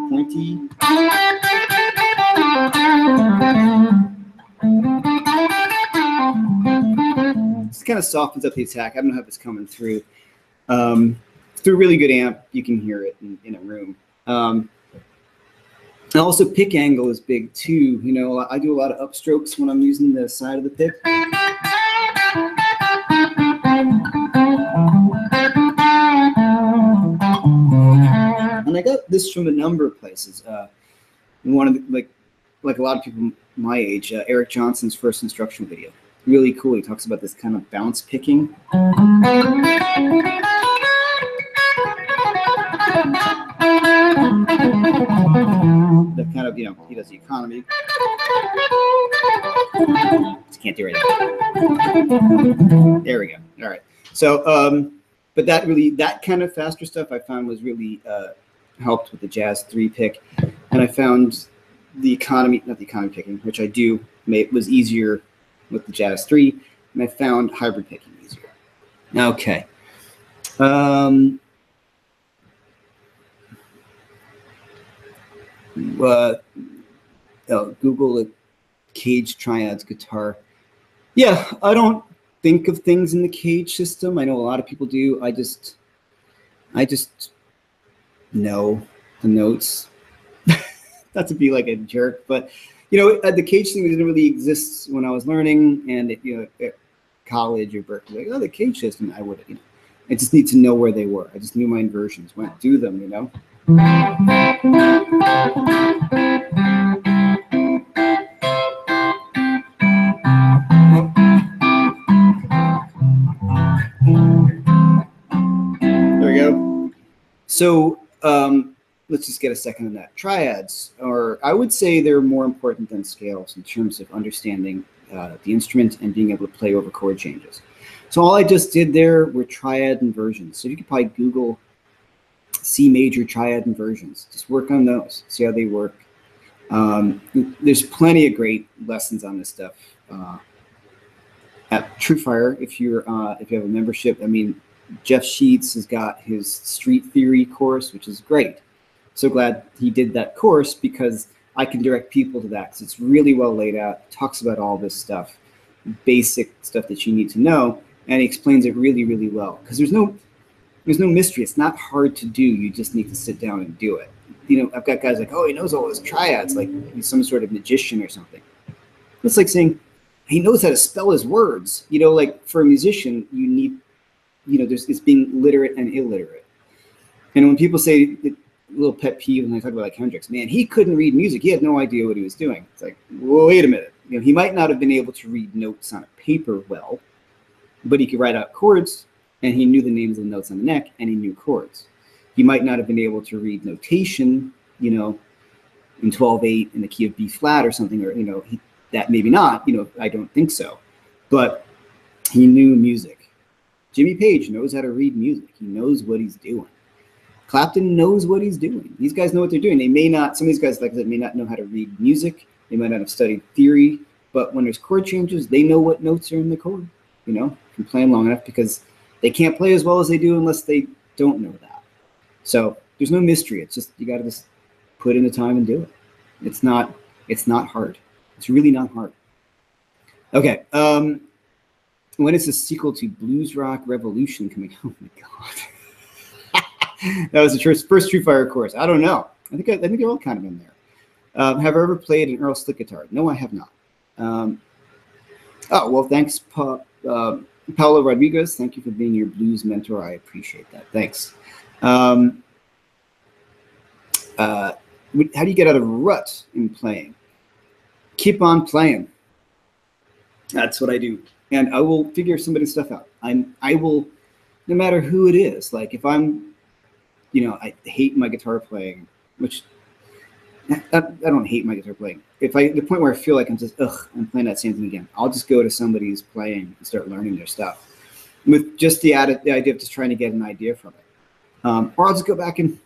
Pointy. This kind of softens up the attack. I don't know if it's coming through. Through a really good amp, you can hear it in a room. And also pick angle is big too. You know, I do a lot of upstrokes when I'm using the side of the pick. And I got this from a number of places. One of the, like a lot of people my age, Eric Johnson's first instructional video. Really cool. He talks about this kind of bounce picking. example, he does the economy. Just can't do it right now. There we go. All right. So, but that kind of faster stuff I found was really helped with the Jazz 3 pick. And I found the economy, not the economy picking, which I do, was easier with the Jazz 3. And I found hybrid picking easier. Okay. Google it, Cage Triads guitar. Yeah, I don't think of things in the Cage system. I know a lot of people do. I just know the notes. Not to be like a jerk, but you know, the Cage thing didn't really exist when I was learning, and at college or Berkeley, like, oh, the Cage system, I would, I just need to know where they were. I just knew my inversions, went do them, There we go. So let's just get a second on that. Triads, or I would say they're more important than scales in terms of understanding the instrument and being able to play over chord changes. So all I just did there were triad inversions. So you could probably Google C major triad inversions. Just work on those, see how they work. There's plenty of great lessons on this stuff at TrueFire. If you have a membership, I mean, Jeff Sheets has got his street theory course, which is great. So glad he did that course because I can direct people to that because it's really well laid out. It talks about all this stuff, basic stuff that you need to know, and he explains it really, really well. Because there's no mystery. It's not hard to do. You just need to sit down and do it. I've got guys like, oh, he knows all his triads, like he's some sort of magician or something. It's like saying he knows how to spell his words. Like for a musician, you need, it's being literate and illiterate. And when people say, a little pet peeve when I talk about like Hendrix, man, he couldn't read music. He had no idea what he was doing. It's like, well, wait a minute. He might not have been able to read notes on a paper well, but he could write out chords, and he knew the names of the notes on the neck, and he knew chords. He might not have been able to read notation, in 12/8 in the key of B flat or something, or that maybe not. I don't think so, but he knew music. Jimmy Page knows how to read music. He knows what he's doing. Clapton knows what he's doing. These guys know what they're doing. They may not, some of these guys, like I said, may not know how to read music. They might not have studied theory, but when there's chord changes, they know what notes are in the chord, can play them long enough because they can't play as well as they do unless they don't know that. So there's no mystery. It's just, you got to just put in the time and do it. It's not hard. It's really not hard. Okay. When is the sequel to Blues Rock Revolution coming? Oh my God. That was the first TrueFire course. I don't know. I think they're all kind of in there. Have I ever played an Earl Slick guitar? No, I have not. Oh, well, thanks, Paolo Rodriguez. Thank you for being your blues mentor. I appreciate that. Thanks. How do you get out of a rut in playing? Keep on playing. That's what I do. And I will figure somebody's stuff out. I will, no matter who it is. Like if I'm, I hate my guitar playing, which I don't hate my guitar playing. The point where I feel like I'm just, I'm playing that same thing again, I'll just go to somebody who's playing and start learning their stuff with just the idea of just trying to get an idea from it. Or I'll just go back and,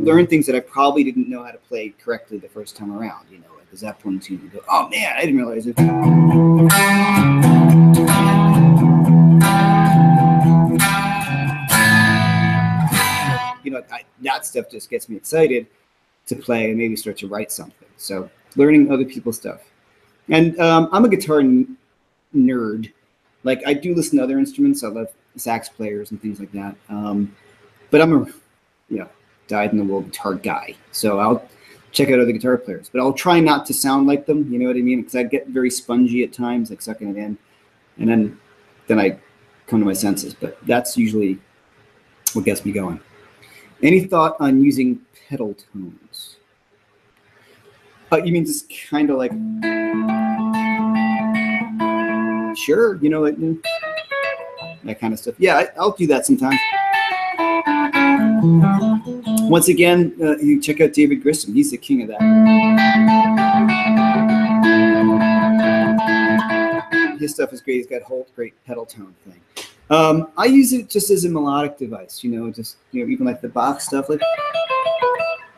learn things that I probably didn't know how to play correctly the first time around, like the Zeppelin tune. You go, oh man, I didn't realize it. That stuff just gets me excited to play and maybe start to write something. So learning other people's stuff. And I'm a guitar nerd. Like I do listen to other instruments. I love sax players and things like that. But I'm a dyed-in-the-wool guitar guy. So I'll check out other guitar players. But I'll try not to sound like them, you know what I mean? Because I get very spongy at times, like sucking it in. And then I come to my senses. But that's usually what gets me going. Any thought on using pedal tones? You mean just kind of like, sure, like that kind of stuff. Yeah, I'll do that sometimes. Once again, you check out David Grissom. He's the king of that. His stuff is great. He's got whole great pedal tone thing. I use it just as a melodic device, just, even like the Bach stuff, like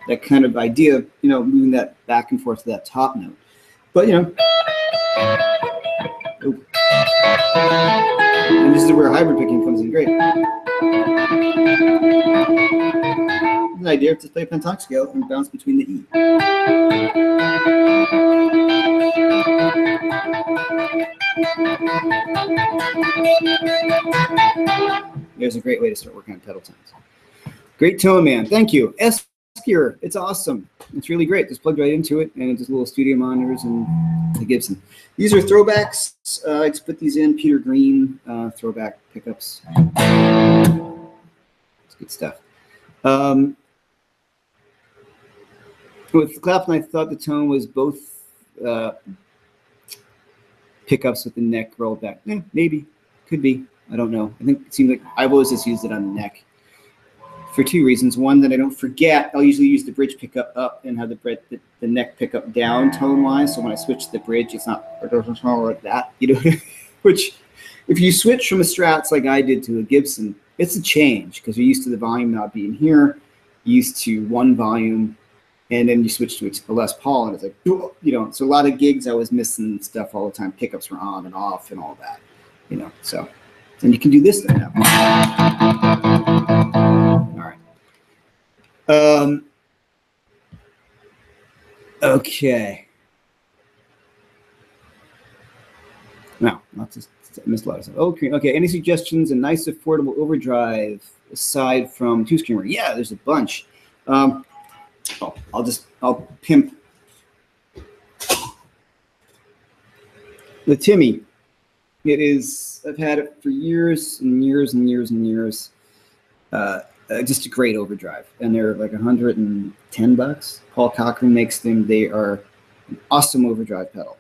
that kind of idea, moving that back and forth to that top note. But, and this is where hybrid picking comes in great. The idea to play a pentatonic scale and bounce between the E. There's a great way to start working on pedal tones. Great tone, man. Thank you. S-Gear, it's awesome. It's really great. Just plugged right into it, and it's just little studio monitors and the Gibson. These are throwbacks. I just put these in. Peter Green throwback pickups. It's good stuff. With Clapton, I thought the tone was both pickups with the neck rolled back. Maybe. Could be. I don't know. I think it seemed like I've always just used it on the neck for two reasons. One, that I don't forget. I'll usually use the bridge pickup up and have the neck pickup down tone-wise. So when I switch to the bridge, it doesn't sound like that. Which, if you switch from a Strats like I did to a Gibson, it's a change because you're used to the volume not being here, used to one volume, and then you switch to a Les Paul, and it's like, so a lot of gigs I was missing stuff all the time. Pickups were on and off and all that, so. And you can do this thing now. All right. Okay. Now, I missed a lot of stuff. Okay. Any suggestions? A nice, affordable overdrive aside from two-screamer? Yeah, there's a bunch. I'll pimp the Timmy. It is, I've had it for years and years and years and years. Just a great overdrive. And they're like $110. Paul Cochran makes them. They are an awesome overdrive pedal.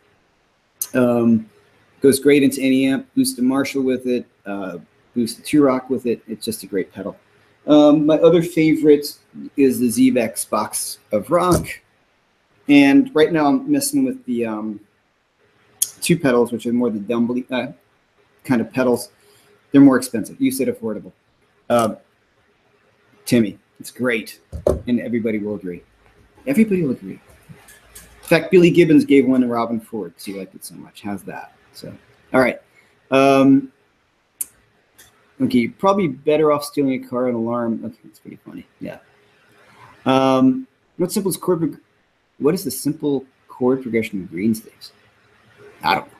Goes great into any amp. Boost a Marshall with it. Boost the T-Rock with it. It's just a great pedal. My other favorite is the Zebex Box of Rock. And right now I'm messing with the two pedals, which are more the Dumbly kind of pedals. They're more expensive. You said affordable. Timmy, it's great, and everybody will agree. Everybody will agree. In fact, Billy Gibbons gave one to Robin Ford because he liked it so much. How's that? So, all right. Okay, you're probably better off stealing a car and alarm. Okay, that's pretty funny. Yeah. What is the simple chord progression of green staves? I don't know.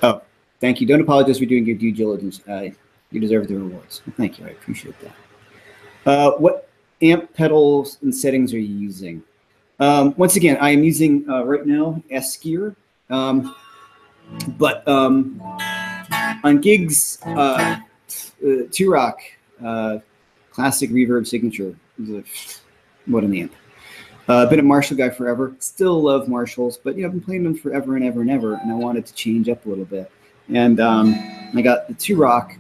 Oh, thank you. Don't apologize for doing your due diligence. You deserve the rewards. Well, thank you. I appreciate that. What amp pedals and settings are you using? Once again, I am using right now S-Gear. But on gigs, T-Rock Classic Reverb Signature. What an amp. Been a Marshall guy forever. Still love Marshalls, but I've been playing them forever and ever and ever, and I wanted to change up a little bit. And I got the T-Rock,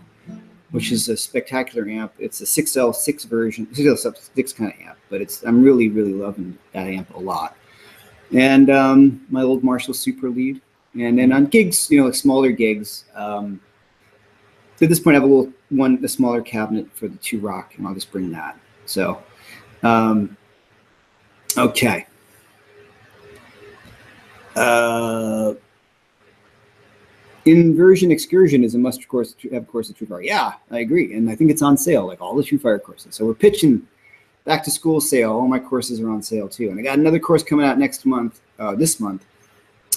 which is a spectacular amp. It's a 6L6 version, 6L6 kind of amp, but I'm really, really loving that amp a lot. And my old Marshall Super Lead. And then on gigs, like smaller gigs, at this point I have a smaller cabinet for the T-Rock, and I'll just bring that. So, okay. Inversion Excursion is a must course to have course at TrueFire. Yeah, I agree, and I think it's on sale, like all the TrueFire courses. So we're pitching back to school sale. All my courses are on sale too, and I got another course coming out next month, this month,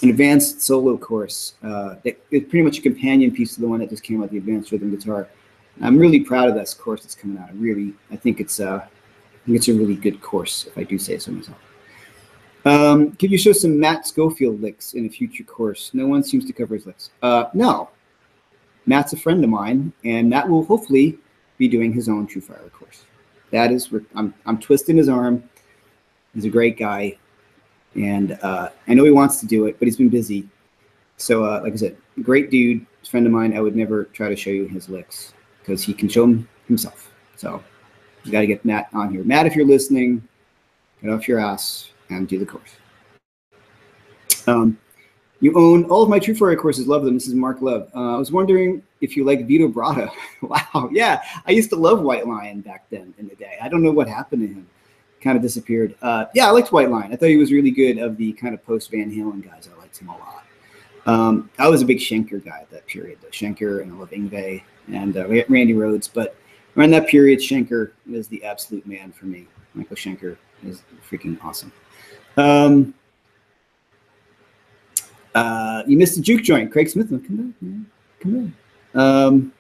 an advanced solo course. It's pretty much a companion piece to the one that just came out, the advanced rhythm guitar. I'm really proud of this course that's coming out. I think it's a really good course, if I do say so myself. Could you show some Matt Schofield licks in a future course? No one seems to cover his licks. No. Matt's a friend of mine, and Matt will hopefully be doing his own TrueFire course. That is, I'm twisting his arm. He's a great guy, and I know he wants to do it, but he's been busy. So, like I said, great dude, friend of mine. I would never try to show you his licks. because he can show him himself. So you got to get Matt on here. Matt, if you're listening, get off your ass and do the course. You own all of my TrueFire courses. Love them. This is Mark Love. I was wondering if you like Vito Bratta. Wow. Yeah. I used to love White Lion back then in the day. I don't know what happened to him. Kind of disappeared. Yeah, I liked White Lion. I thought he was really good of the kind of post Van Halen guys. I liked him a lot. I was a big Schenker guy at that period, though. Schenker, and I love Yngwie and Randy Rhoads. But around that period, Schenker was the absolute man for me. Michael Schenker is freaking awesome. You missed the juke joint. Craig Smith, come back, man. Come on.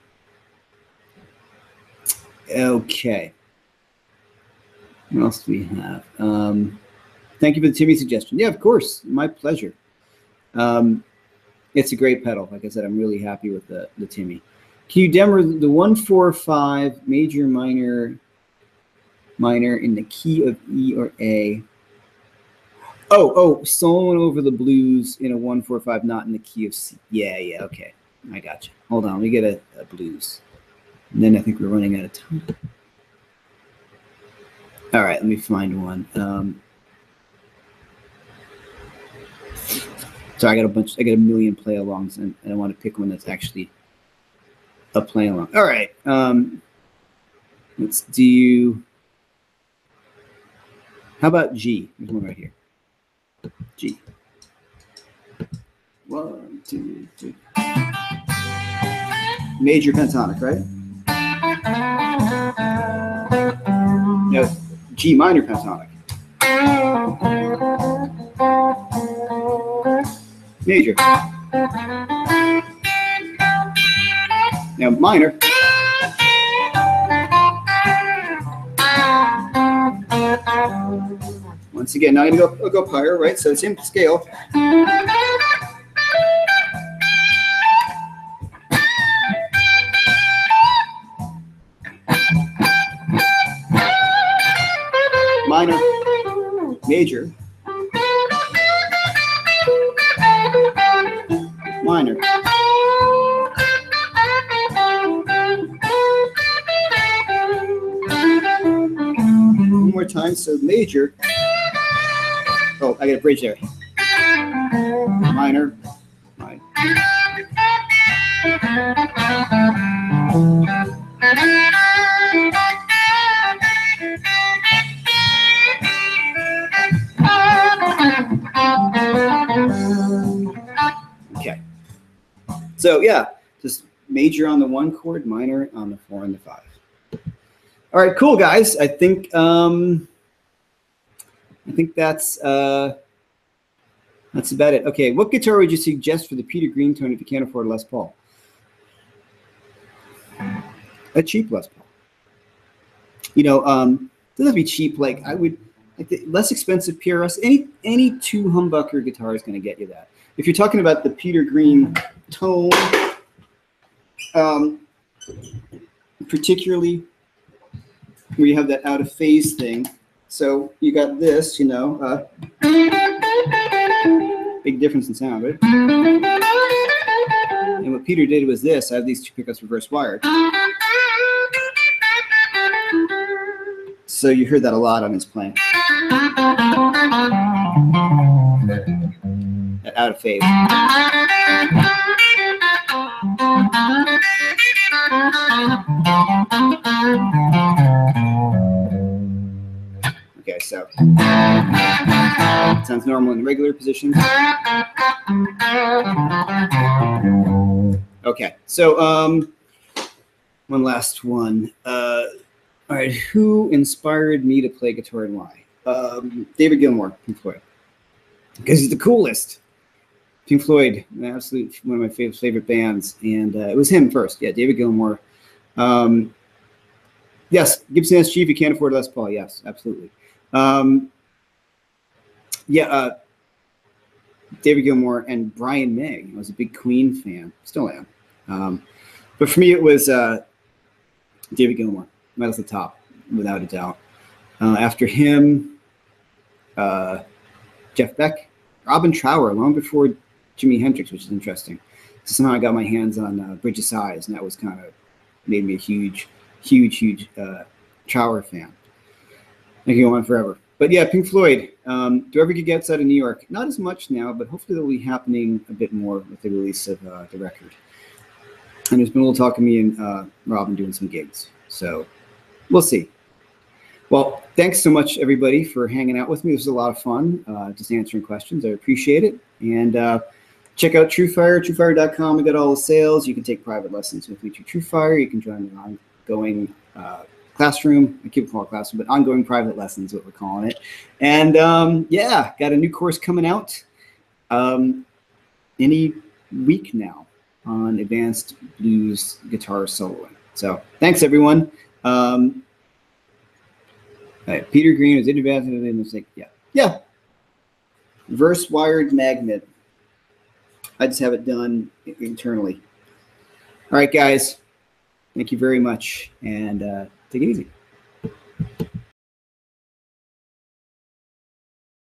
Okay. What else do we have? Thank you for the Timmy suggestion. Yeah, of course. My pleasure. It's a great pedal. Like I said, I'm really happy with the Timmy. Can you demo the 1-4-5 major minor in the key of E or A? Oh, soloing over the blues in a 1-4-5, not in the key of C. Yeah, okay. I got you. Hold on, let me get a blues. And then I think we're running out of time. All right, let me find one. So I got a million play-alongs, and I want to pick one that's actually a play-along. All right, let's do. How about G? There's one right here. G. 1, 2, 3. Major pentatonic, right? No, G minor pentatonic. Major. Now minor. Once again, now I'm going to go higher, right? So same scale. Minor, major, minor. One more time, so major. Oh, I got a bridge there. Minor. Okay. So yeah, just major on the 1 chord, minor on the 4 and the 5. All right, cool guys. I think that's about it. Okay, what guitar would you suggest for the Peter Green tone if you can't afford a Les Paul? A cheap Les Paul. You know, doesn't have to be cheap. Like I would, like the less expensive PRS. Any 2 humbucker guitar is going to get you that. If you're talking about the Peter Green tone, particularly where you have that out of phase thing. So you got this, you know, big difference in sound, right? And what Peter did was this. I have these 2 pickups reverse wired. So you heard that a lot on his playing. That out of phase. Okay, so it sounds normal in the regular position. Okay, so one last one. All right, who inspired me to play guitar and why? David Gilmour, Pink Floyd, because he's the coolest. Pink Floyd, one of my favorite bands, and it was him first. Yeah, David Gilmour. Yes, Gibson SG if you can't afford Les Paul. Yes, absolutely. David Gilmour and Brian May. I was a big Queen fan, still am. But for me, it was David Gilmour, right at the top, without a doubt. After him, Jeff Beck, Robin Trower, long before Jimi Hendrix, which is interesting. So somehow I got my hands on Bridge of Sighs, and that was kind of made me a huge Trower fan. I can go on forever. But yeah, Pink Floyd. Do I ever get outside of New York? Not as much now, but hopefully they'll be happening a bit more with the release of the record. And there's been a little talk of me and Robin doing some gigs. So we'll see. Well, thanks so much, everybody, for hanging out with me. This was a lot of fun, just answering questions. I appreciate it. And check out TrueFire, TrueFire.com. We got all the sales. You can take private lessons with me through TrueFire. You can join an ongoing classroom. I keep calling it classroom, but ongoing private lessons is what we're calling it. And yeah, got a new course coming out any week now on advanced blues guitar soloing. So thanks, everyone. Right, Peter Green is advanced in music. Yeah. Reverse wired magnet. I just have it done internally. All right, guys. Thank you very much, and take it easy.